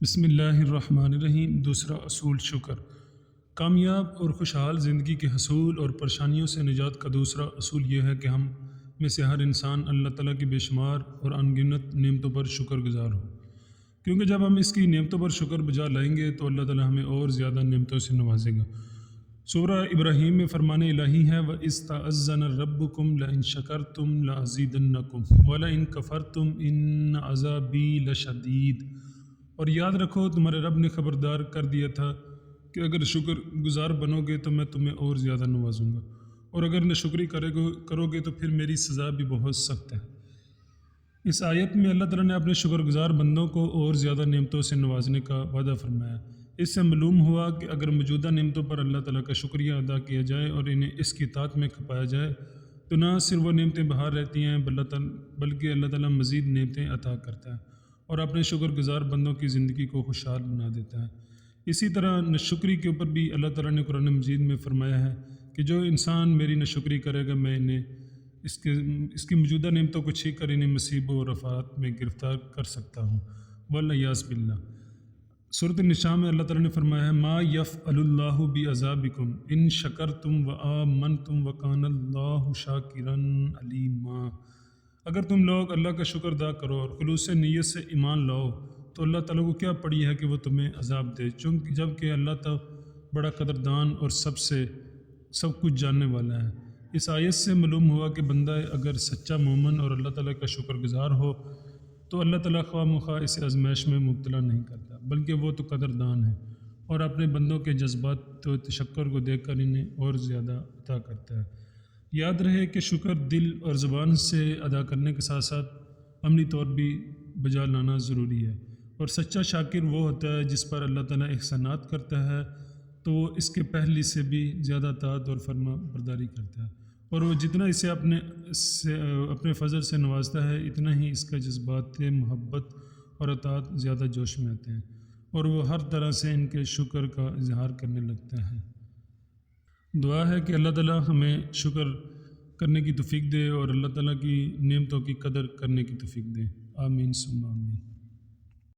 بسم اللہ الرحمن الرحیم۔ دوسرا اصول شکر۔ کامیاب اور خوشحال زندگی کے حصول اور پریشانیوں سے نجات کا دوسرا اصول یہ ہے کہ ہم میں سے ہر انسان اللہ تعالیٰ کی بے شمار اور ان گنت نعمتوں پر شکر گزار ہو، کیونکہ جب ہم اس کی نعمتوں پر شکر بجا لائیں گے تو اللہ تعالیٰ ہمیں اور زیادہ نعمتوں سے نوازے گا۔ سورہ ابراہیم میں فرمان الہی ہے وَإِذْ تَعَذَّنَ رَبُّكُمْ لَئِن شَكَرْتُمْ لَأَزِيدَنَّكُمْ وَلَئِن كَفَرْتُمْ إِنَّ عَذَابِي لَشَدِيدٌ۔ اور یاد رکھو تمہارے رب نے خبردار کر دیا تھا کہ اگر شکر گزار بنو گے تو میں تمہیں اور زیادہ نوازوں گا، اور اگر ناشکری کرو گے تو پھر میری سزا بھی بہت سخت ہے۔ اس آیت میں اللہ تعالیٰ نے اپنے شکر گزار بندوں کو اور زیادہ نعمتوں سے نوازنے کا وعدہ فرمایا۔ اس سے معلوم ہوا کہ اگر موجودہ نعمتوں پر اللہ تعالیٰ کا شکریہ ادا کیا جائے اور انہیں اس کی اطاعت میں کھپایا جائے تو نہ صرف وہ نعمتیں بہار رہتی ہیں بلکہ اللہ تعالیٰ مزید نعمتیں عطا کرتا ہے اور اپنے شکر گزار بندوں کی زندگی کو خوشحال بنا دیتا ہے۔ اسی طرح ناشکری کے اوپر بھی اللہ تعالیٰ نے قرآن مجید میں فرمایا ہے کہ جو انسان میری ناشکری کرے گا میں انہیں اس کی موجودہ نعمتوں کو چھین کر انہیں مصیبوں اور آفات میں گرفتار کر سکتا ہوں، والعیاذ باللہ۔ سورۃ النساء میں اللہ تعالیٰ نے فرمایا ہے ما یفعل اللہ بعذابکم ان شکرتم وآمنتم وکان اللہ شاکرا علیما۔ اگر تم لوگ اللہ کا شکر ادا کرو اور خلوص نیت سے ایمان لاؤ تو اللہ تعالیٰ کو کیا پڑی ہے کہ وہ تمہیں عذاب دے، جب کہ اللہ تعالیٰ بڑا قدردان اور سب کچھ جاننے والا ہے۔ اس آیت سے معلوم ہوا کہ بندہ اگر سچا مومن اور اللہ تعالیٰ کا شکر گزار ہو تو اللہ تعالیٰ خواہ مخواہ اسے آزمائش میں مبتلا نہیں کرتا، بلکہ وہ تو قدردان ہے اور اپنے بندوں کے جذبات و تشکر کو دیکھ کر انہیں اور زیادہ عطا کرتا ہے۔ یاد رہے کہ شکر دل اور زبان سے ادا کرنے کے ساتھ ساتھ عملی طور بھی بجا لانا ضروری ہے، اور سچا شاکر وہ ہوتا ہے جس پر اللہ تعالیٰ احسانات کرتا ہے تو وہ اس کے پہلی سے بھی زیادہ اطاعت اور فرما برداری کرتا ہے، اور وہ جتنا اسے اپنے فضل سے نوازتا ہے اتنا ہی اس کا جذبات محبت اور اطاعت زیادہ جوش میں آتے ہیں اور وہ ہر طرح سے ان کے شکر کا اظہار کرنے لگتا ہے۔ دعا ہے کہ اللہ تعالیٰ ہمیں شکر کرنے کی توفیق دے اور اللہ تعالیٰ کی نعمتوں کی قدر کرنے کی توفیق دے۔ آمین ثم آمین۔